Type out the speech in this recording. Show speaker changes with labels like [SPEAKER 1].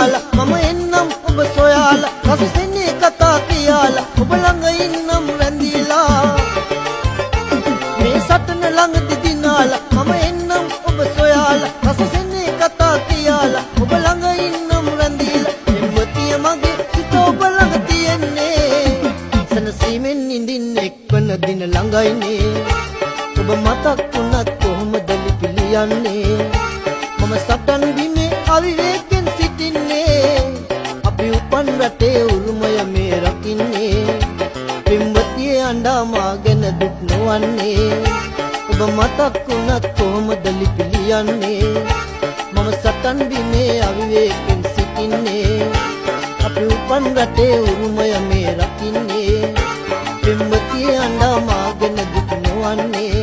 [SPEAKER 1] දිනාලා මම එන්නම් ඔබ සොයාලා රසසෙන්නේ කතා කියාලා ඔබ ළඟ ඉන්නම් රැඳිලා මේ සටන ළඟ දිනාලා මම එන්නම් ඔබ සොයාලා රසසෙන්නේ කතා කියාලා ඔබ ළඟ ඉන්නම් රැඳිලා එම්වතිය මගේ සිත ඔබ ළඟ තියෙන්නේ සනසීමෙන් ඉඳින් එක්වන දින ළඟයිනේ ඔබ මතක් වුණත් කොහොමද ලිපිලියන්නේ මම සටන් බිමේ අවිවේකෙන් සිටින්නේ අපි උපන් රටේ උරුමය මේ රකින්නේ පෙම්වතියේ අඬා මා ගැන දුක් නොවන්නේ ඔබ මතක් වුණත් කොහොමද ලිපිලියන්නේ මම සටන් බිමේ අවිවේකෙන් සිටින්නේ අපි උපන් රටේ උරුමය මේ රකින්නේ පෙම්වතියේ අඬා මා ගැන දුක් නොවන්නේ